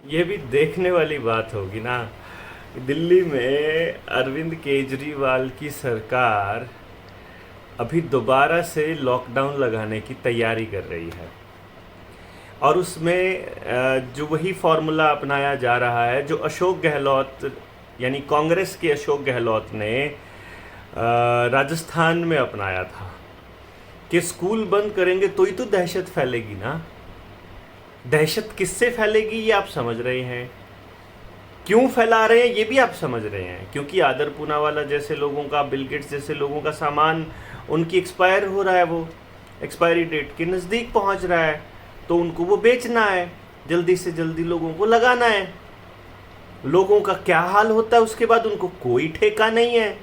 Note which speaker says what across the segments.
Speaker 1: ये भी देखने वाली बात होगी ना। दिल्ली में अरविंद केजरीवाल की सरकार अभी दोबारा से लॉकडाउन लगाने की तैयारी कर रही है। और उसमें जो वही फॉर्मूला अपनाया जा रहा है जो अशोक गहलोत यानी कांग्रेस के अशोक गहलोत ने राजस्थान में अपनाया था कि स्कूल बंद करेंगे तो ही तो दहशत फैलेगी ना। दहशत किससे फैलेगी ये आप समझ रहे हैं, क्यों फैला रहे हैं ये भी आप समझ रहे हैं। क्योंकि आदर पूनावाला जैसे लोगों का, बिल गेट्स जैसे लोगों का सामान उनकी एक्सपायर हो रहा है, वो एक्सपायरी डेट के नज़दीक पहुंच रहा है, तो उनको वो बेचना है, जल्दी से जल्दी लोगों को लगाना है। लोगों का क्या हाल होता है उसके बाद उनको कोई ठेका नहीं है।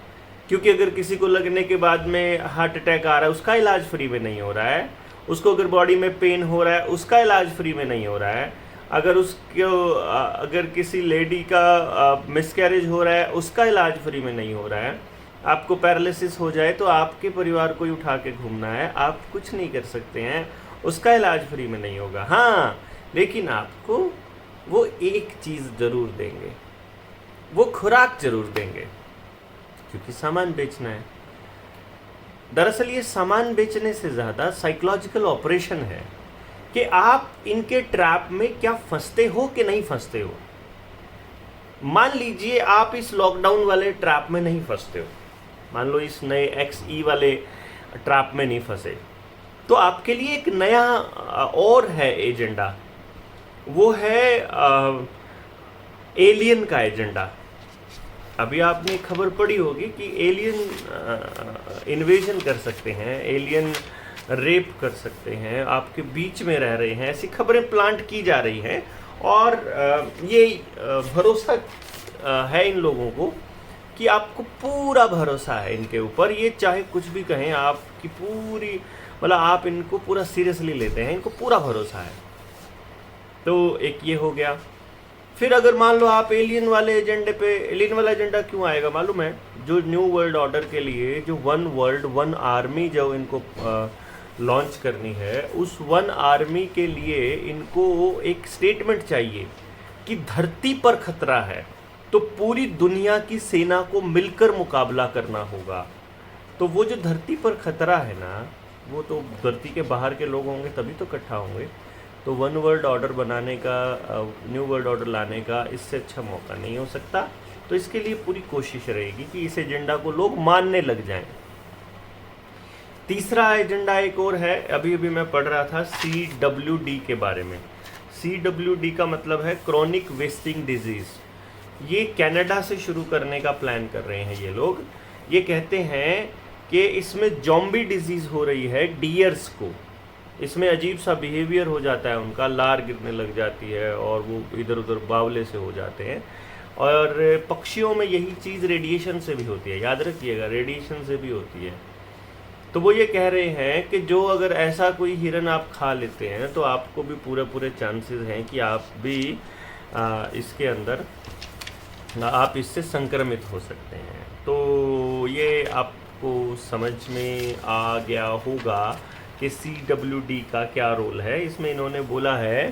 Speaker 1: क्योंकि अगर किसी को लगने के बाद में हार्ट अटैक आ रहा है उसका इलाज फ्री में नहीं हो रहा है, उसको अगर बॉडी में पेन हो रहा है उसका इलाज फ्री में नहीं हो रहा है, अगर किसी लेडी का मिसकैरेज हो रहा है उसका इलाज फ्री में नहीं हो रहा है, आपको पैरालिसिस हो जाए तो आपके परिवार को ही उठा के घूमना है, आप कुछ नहीं कर सकते हैं, उसका इलाज फ्री में नहीं होगा। हाँ, लेकिन आपको वो एक चीज़ ज़रूर देंगे, वो खुराक ज़रूर देंगे, क्योंकि सामान बेचना है। दरअसल ये सामान बेचने से ज़्यादा साइकोलॉजिकल ऑपरेशन है कि आप इनके ट्रैप में क्या फंसते हो कि नहीं फंसते हो। मान लीजिए आप इस लॉकडाउन वाले ट्रैप में नहीं फंसते हो, मान लो इस नए XE वाले ट्रैप में नहीं फंसे, तो आपके लिए एक नया और है एजेंडा, वो है एलियन का एजेंडा। अभी आपने खबर पड़ी होगी कि एलियन इन्वेजन कर सकते हैं, एलियन रेप कर सकते हैं, आपके बीच में रह रहे हैं, ऐसी खबरें प्लांट की जा रही हैं। और ये भरोसा है इन लोगों को कि आपको पूरा भरोसा है इनके ऊपर, ये चाहे कुछ भी कहें, आपकी पूरी मतलब आप इनको पूरा सीरियसली लेते हैं, इनको पूरा भरोसा है। तो एक ये हो गया। फिर अगर मान लो आप एलियन वाले एजेंडे पे, एलियन वाला एजेंडा क्यों आएगा मालूम है? जो न्यू वर्ल्ड ऑर्डर के लिए जो वन वर्ल्ड वन आर्मी जो इनको लॉन्च करनी है, उस वन आर्मी के लिए इनको एक स्टेटमेंट चाहिए कि धरती पर खतरा है तो पूरी दुनिया की सेना को मिलकर मुकाबला करना होगा। तो वो जो धरती पर खतरा है ना, वो तो धरती के बाहर के लोग होंगे तभी तो इकट्ठा होंगे। तो वन वर्ल्ड ऑर्डर बनाने का, न्यू वर्ल्ड ऑर्डर लाने का इससे अच्छा मौका नहीं हो सकता। तो इसके लिए पूरी कोशिश रहेगी कि इस एजेंडा को लोग मानने लग जाएं। तीसरा एजेंडा एक और है, अभी अभी मैं पढ़ रहा था CWD के बारे में। CWD का मतलब है क्रॉनिक वेस्टिंग डिजीज़। ये कनाडा से शुरू करने का प्लान कर रहे हैं ये लोग। ये कहते हैं कि इसमें जॉम्बी डिजीज़ हो रही है डियर्स को, इसमें अजीब सा बिहेवियर हो जाता है उनका, लार गिरने लग जाती है और वो इधर उधर बावले से हो जाते हैं। और पक्षियों में यही चीज़ रेडिएशन से भी होती है, याद रखिएगा, रेडिएशन से भी होती है। तो वो ये कह रहे हैं कि जो अगर ऐसा कोई हिरन आप खा लेते हैं तो आपको भी पूरे चांसेस हैं कि आप भी इसके अंदर आप इससे संक्रमित हो सकते हैं। तो ये आपको समझ में आ गया होगा कि CWD का क्या रोल है। इसमें इन्होंने बोला है,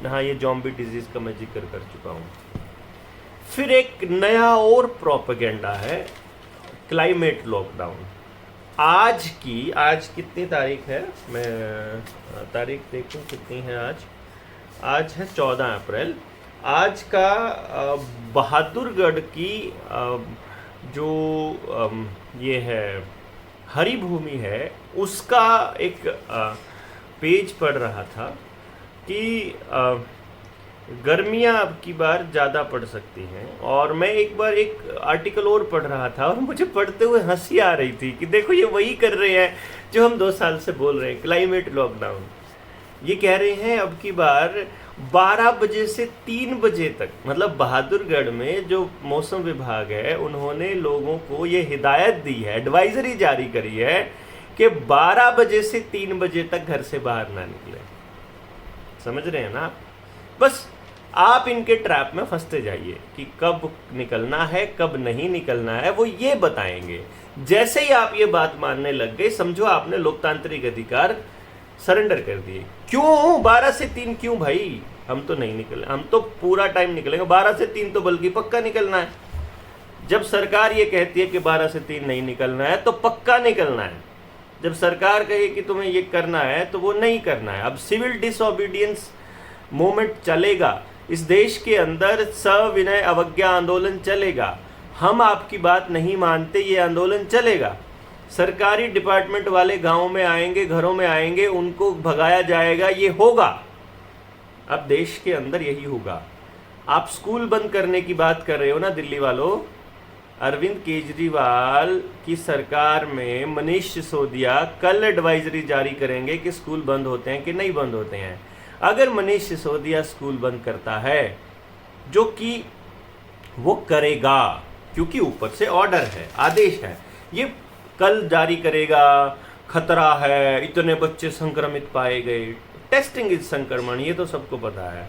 Speaker 1: हाँ, ये जॉम्बी डिजीज़ का मैं जिक्र कर चुका हूँ। फिर एक नया और प्रोपेगेंडा है, क्लाइमेट लॉकडाउन। आज कितनी तारीख है, मैं तारीख देखूँ कितनी है आज है 14 अप्रैल। आज का बहादुरगढ़ की जो ये है हरी भूमि है, उसका एक पेज पढ़ रहा था कि गर्मियाँ अब की बार ज़्यादा पड़ सकती हैं। और मैं एक बार एक आर्टिकल और पढ़ रहा था और मुझे पढ़ते हुए हंसी आ रही थी कि देखो ये वही कर रहे हैं जो हम 2 साल से बोल रहे हैं, क्लाइमेट लॉकडाउन। ये कह रहे हैं अब की बार 12 बजे से 3 बजे तक, मतलब बहादुरगढ़ में जो मौसम विभाग है उन्होंने लोगों को ये हिदायत दी है, एडवाइजरी जारी करी है कि 12 बजे से 3 बजे तक घर से बाहर ना निकले। समझ रहे हैं ना? बस आप इनके ट्रैप में फंसते जाइए कि कब निकलना है कब नहीं निकलना है, वो ये बताएंगे। जैसे ही आप ये बात मानने लग गए, समझो आपने लोकतांत्रिक अधिकार सरेंडर कर दिए। क्यों 12 से 3 क्यों भाई? हम तो नहीं निकले, हम तो पूरा टाइम निकलेंगे, 12 से 3 तो बल्कि पक्का निकलना है। जब सरकार ये कहती है कि 12 से 3 नहीं निकलना है तो पक्का निकलना है। जब सरकार कहे कि तुम्हें ये करना है तो वो नहीं करना है। अब सिविल डिसओबीडियंस मूवमेंट चलेगा इस देश के अंदर, सविनय अवज्ञा आंदोलन चलेगा। हम आपकी बात नहीं मानते, ये आंदोलन चलेगा। सरकारी डिपार्टमेंट वाले गांव में आएंगे, घरों में आएंगे, उनको भगाया जाएगा, ये होगा। अब देश के अंदर यही होगा। आप स्कूल बंद करने की बात कर रहे हो ना दिल्ली वालों, अरविंद केजरीवाल की सरकार में मनीष सिसोदिया कल एडवाइजरी जारी करेंगे कि स्कूल बंद होते हैं कि नहीं बंद होते हैं। अगर मनीष सिसोदिया स्कूल बंद करता है, जो कि वो करेगा क्योंकि ऊपर से ऑर्डर है, आदेश है, ये कल जारी करेगा, खतरा है, इतने बच्चे संक्रमित पाए गए, टेस्टिंग इज संक्रमण, ये तो सबको पता है,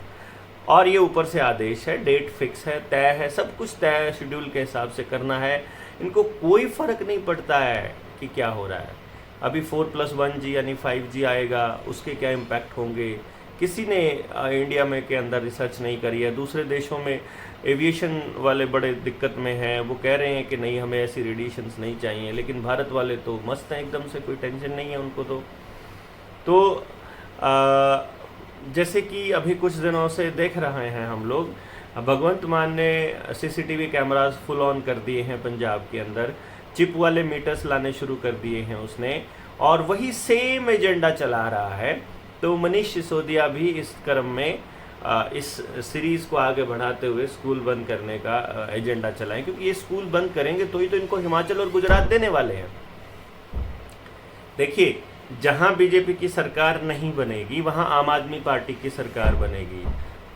Speaker 1: और ये ऊपर से आदेश है, डेट फिक्स है, तय है, सब कुछ तय है, शेड्यूल के हिसाब से करना है। इनको कोई फर्क नहीं पड़ता है कि क्या हो रहा है। अभी 4+1G यानी 5G आएगा, उसके क्या इम्पैक्ट होंगे, किसी ने इंडिया में के अंदर रिसर्च नहीं करी है। दूसरे देशों में एविएशन वाले बड़े दिक्कत में हैं, वो कह रहे हैं कि नहीं हमें ऐसी रेडिएशंस नहीं चाहिए, लेकिन भारत वाले तो मस्त हैं एकदम से, कोई टेंशन नहीं है उनको। तो जैसे कि अभी कुछ दिनों से देख रहे हैं हम लोग, भगवंत मान ने सीसीटीवी कैमरास फुल ऑन कर दिए हैं पंजाब के अंदर, चिप वाले मीटर्स लाने शुरू कर दिए हैं उसने, और वही सेम एजेंडा चला रहा है। तो मनीष सिसोदिया भी इस क्रम में इस सीरीज़ को आगे बढ़ाते हुए स्कूल बंद करने का एजेंडा चलाएं, क्योंकि ये स्कूल बंद करेंगे तो ही तो इनको हिमाचल और गुजरात देने वाले हैं। देखिए, जहां बीजेपी की सरकार नहीं बनेगी वहां आम आदमी पार्टी की सरकार बनेगी,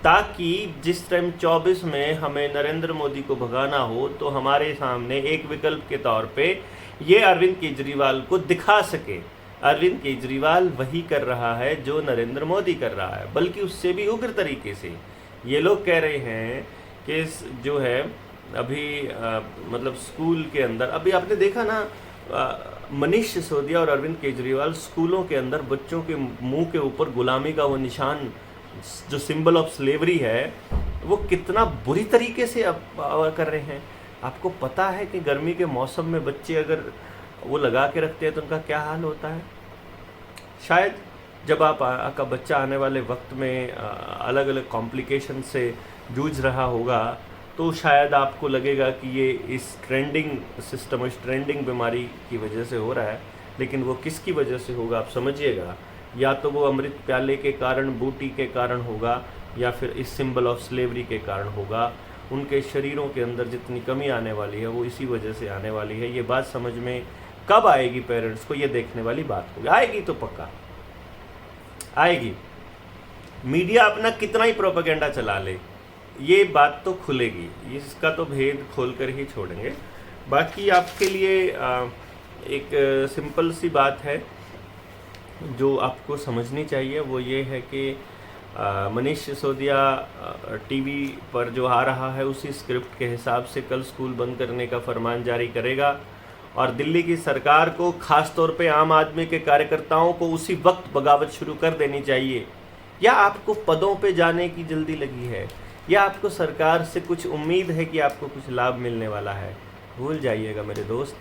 Speaker 1: ताकि जिस टाइम 24 में हमें नरेंद्र मोदी को भगाना हो तो हमारे सामने एक विकल्प के तौर पे ये अरविंद केजरीवाल को दिखा सके। अरविंद केजरीवाल वही कर रहा है जो नरेंद्र मोदी कर रहा है, बल्कि उससे भी उग्र तरीके से। ये लोग कह रहे हैं कि जो है अभी मतलब स्कूल के अंदर, अभी आपने देखा ना, मनीष सिसोदिया और अरविंद केजरीवाल स्कूलों के अंदर बच्चों के मुंह के ऊपर गुलामी का वो निशान जो सिंबल ऑफ स्लेवरी है, वो कितना बुरी तरीके से अब कर रहे हैं। आपको पता है कि गर्मी के मौसम में बच्चे अगर वो लगा के रखते हैं तो उनका क्या हाल होता है। शायद जब आपका बच्चा आने वाले वक्त में अलग अलग कॉम्प्लिकेशन से जूझ रहा होगा तो शायद आपको लगेगा कि ये इस ट्रेंडिंग सिस्टम, इस ट्रेंडिंग बीमारी की वजह से हो रहा है, लेकिन वो किसकी वजह से होगा आप समझिएगा। या तो वो अमृत प्याले के कारण, बूटी के कारण होगा, या फिर इस सिंबल ऑफ स्लेवरी के कारण होगा। उनके शरीरों के अंदर जितनी कमी आने वाली है वो इसी वजह से आने वाली है। ये बात समझ में कब आएगी पेरेंट्स को, ये देखने वाली बात होगी। आएगी तो पक्का आएगी। मीडिया अपना कितना ही प्रोपेगेंडा चला ले, ये बात तो खुलेगी, इसका तो भेद खोलकर ही छोड़ेंगे। बाकी आपके लिए एक सिंपल सी बात है जो आपको समझनी चाहिए, वो ये है कि मनीष सिसोदिया टीवी पर जो आ रहा है उसी स्क्रिप्ट के हिसाब से कल स्कूल बंद करने का फरमान जारी करेगा, और दिल्ली की सरकार को, खास तौर पे आम आदमी के कार्यकर्ताओं को उसी वक्त बगावत शुरू कर देनी चाहिए। या आपको पदों पे जाने की जल्दी लगी है, या आपको सरकार से कुछ उम्मीद है कि आपको कुछ लाभ मिलने वाला है, भूल जाइएगा मेरे दोस्त।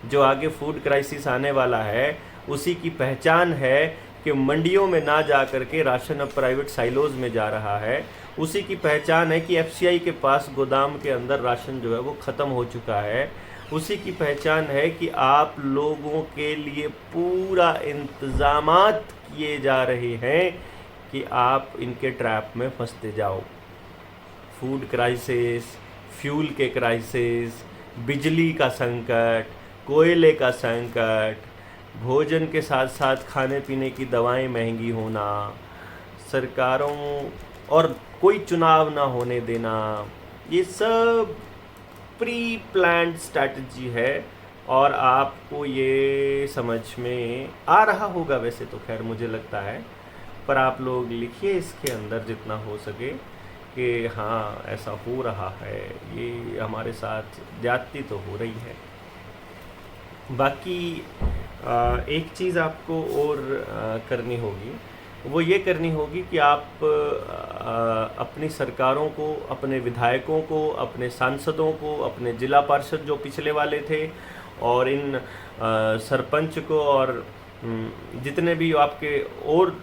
Speaker 1: जो आगे फूड क्राइसिस आने वाला है उसी की पहचान है कि मंडियों में ना जा करके राशन अब प्राइवेट साइलोज में जा रहा है। उसी की पहचान है कि एफसीआई के पास गोदाम के अंदर राशन जो है वो ख़त्म हो चुका है। उसी की पहचान है कि आप लोगों के लिए पूरा इंतज़ामात किए जा रहे हैं कि आप इनके ट्रैप में फंसते जाओ। फूड क्राइसिस, फ्यूल के क्राइसिस, बिजली का संकट, कोयले का संकट, भोजन के साथ साथ खाने पीने की दवाएं महंगी होना, सरकारों और कोई चुनाव ना होने देना, ये सब प्री प्लान्ड स्ट्रैटेजी है। और आपको ये समझ में आ रहा होगा वैसे तो, खैर मुझे लगता है, पर आप लोग लिखिए इसके अंदर जितना हो सके कि हाँ ऐसा हो रहा है, ये हमारे साथ ज्यादती तो हो रही है। बाकी एक चीज़ आपको और करनी होगी वो ये करनी होगी कि आप अपनी सरकारों को, अपने विधायकों को, अपने सांसदों को, अपने जिला पार्षद जो पिछले वाले थे, और इन सरपंच को, और जितने भी आपके और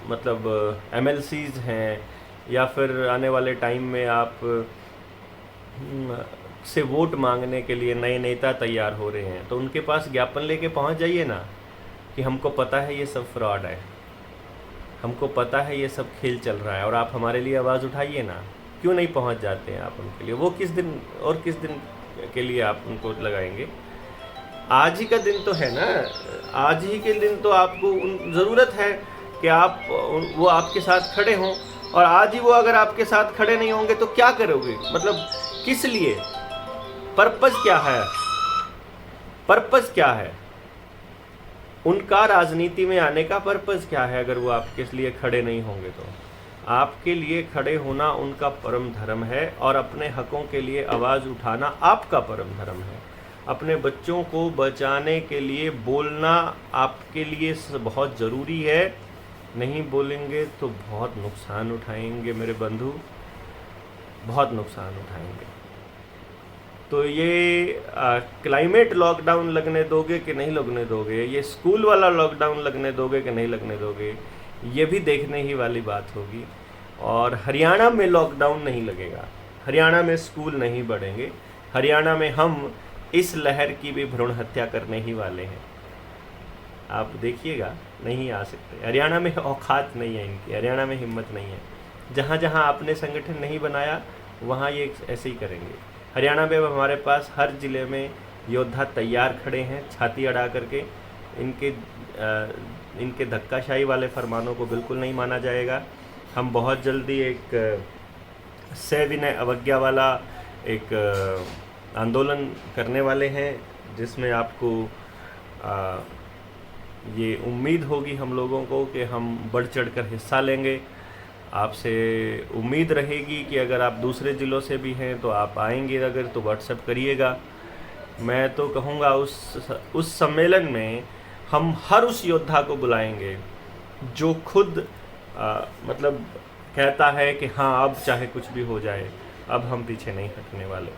Speaker 1: मतलब एमएलसीज हैं, या फिर आने वाले टाइम में आप से वोट मांगने के लिए नए नेता तैयार हो रहे हैं, तो उनके पास ज्ञापन लेके पहुंच जाइए ना कि हमको पता है ये सब फ्रॉड है, हमको पता है ये सब खेल चल रहा है, और आप हमारे लिए आवाज़ उठाइए ना। क्यों नहीं पहुंच जाते हैं आप उनके लिए? वो किस दिन और किस दिन के लिए आप उनको लगाएंगे? आज ही का दिन तो है ना, आज ही के दिन तो आपको ज़रूरत है कि आप वो आपके साथ खड़े हों, और आज ही वो अगर आपके साथ खड़े नहीं होंगे तो क्या करोगे? मतलब किस लिए? पर्पस क्या है? पर्पस क्या है उनका? राजनीति में आने का पर्पस क्या है अगर वो आपके लिए खड़े नहीं होंगे? तो आपके लिए खड़े होना उनका परम धर्म है, और अपने हकों के लिए आवाज़ उठाना आपका परम धर्म है। अपने बच्चों को बचाने के लिए बोलना आपके लिए बहुत ज़रूरी है। नहीं बोलेंगे तो बहुत नुकसान उठाएंगे मेरे बंधु, बहुत नुकसान उठाएंगे। तो ये क्लाइमेट लॉकडाउन लगने दोगे कि नहीं लगने दोगे? ये स्कूल वाला लॉकडाउन लगने दोगे कि नहीं लगने दोगे? ये भी देखने ही वाली बात होगी। और हरियाणा में लॉकडाउन नहीं लगेगा, हरियाणा में स्कूल नहीं बढ़ेंगे, हरियाणा में हम इस लहर की भी भ्रूण हत्या करने ही वाले हैं। आप देखिएगा, नहीं आ सकते। हरियाणा में औकात नहीं है इनकी, हरियाणा में हिम्मत नहीं है। जहाँ जहाँ आपने संगठन नहीं बनाया वहाँ ये ऐसे ही करेंगे। हरियाणा में हमारे पास हर ज़िले में योद्धा तैयार खड़े हैं, छाती अड़ा करके। इनके धक्काशाही वाले फरमानों को बिल्कुल नहीं माना जाएगा। हम बहुत जल्दी एक सविनय अवज्ञा वाला एक आंदोलन करने वाले हैं, जिसमें आपको ये उम्मीद होगी हम लोगों को कि हम बढ़ चढ़कर हिस्सा लेंगे। आपसे उम्मीद रहेगी कि अगर आप दूसरे ज़िलों से भी हैं तो आप आएंगे, अगर तो व्हाट्सएप करिएगा। मैं तो कहूँगा उस सम्मेलन में हम हर उस योद्धा को बुलाएंगे जो खुद मतलब कहता है कि हाँ, अब चाहे कुछ भी हो जाए, अब हम पीछे नहीं हटने वाले।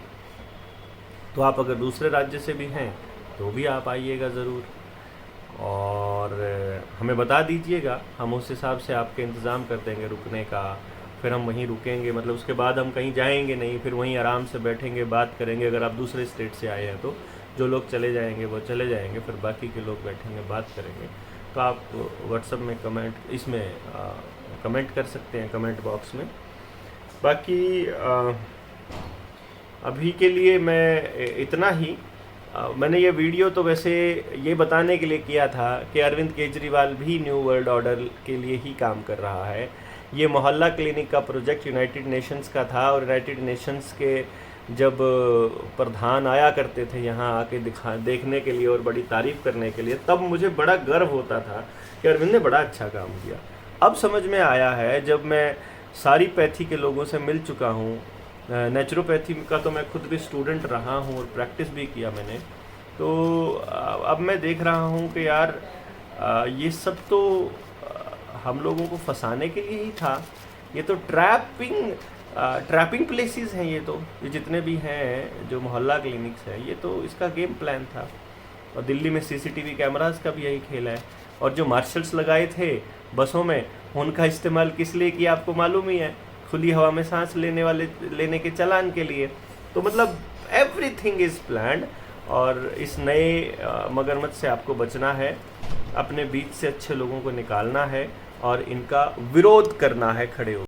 Speaker 1: तो आप अगर दूसरे राज्य से भी हैं तो भी आप आइएगा ज़रूर, और हमें बता दीजिएगा, हम उस हिसाब से आपके इंतज़ाम कर देंगे रुकने का। फिर हम वहीं रुकेंगे, मतलब उसके बाद हम कहीं जाएंगे नहीं, फिर वहीं आराम से बैठेंगे, बात करेंगे। अगर आप दूसरे स्टेट से आए हैं तो जो लोग चले जाएंगे वो चले जाएंगे, फिर बाकी के लोग बैठेंगे, बात करेंगे। तो आप व्हाट्सएप में कमेंट कर सकते हैं, कमेंट बॉक्स में। बाकी अभी के लिए मैं इतना ही। मैंने ये वीडियो तो वैसे ये बताने के लिए किया था कि अरविंद केजरीवाल भी न्यू वर्ल्ड ऑर्डर के लिए ही काम कर रहा है। ये मोहल्ला क्लिनिक का प्रोजेक्ट यूनाइटेड नेशंस का था, और यूनाइटेड नेशंस के जब प्रधान आया करते थे यहाँ आके देखने के लिए और बड़ी तारीफ़ करने के लिए, तब मुझे बड़ा गर्व होता था कि अरविंद ने बड़ा अच्छा काम किया। अब समझ में आया है, जब मैं सारी पैथी के लोगों से मिल चुका हूँ, नेचुरोपैथी का तो मैं खुद भी स्टूडेंट रहा हूँ और प्रैक्टिस भी किया मैंने, तो अब मैं देख रहा हूँ कि यार ये सब तो हम लोगों को फंसाने के लिए ही था। ये तो ट्रैपिंग प्लेसेस हैं, ये जितने भी हैं जो मोहल्ला क्लिनिक्स हैं, ये तो इसका गेम प्लान था। और दिल्ली में सीसीटीवी कैमरास का भी यही खेल है। और जो मार्शल्स लगाए थे बसों में, उनका इस्तेमाल किस लिए किया आपको मालूम ही है, खुली हवा में सांस लेने के चालान के लिए। तो मतलब एवरीथिंग इज़ प्लान्ड। और इस नए मगरमच्छ से आपको बचना है, अपने बीच से अच्छे लोगों को निकालना है और इनका विरोध करना है खड़े होकर।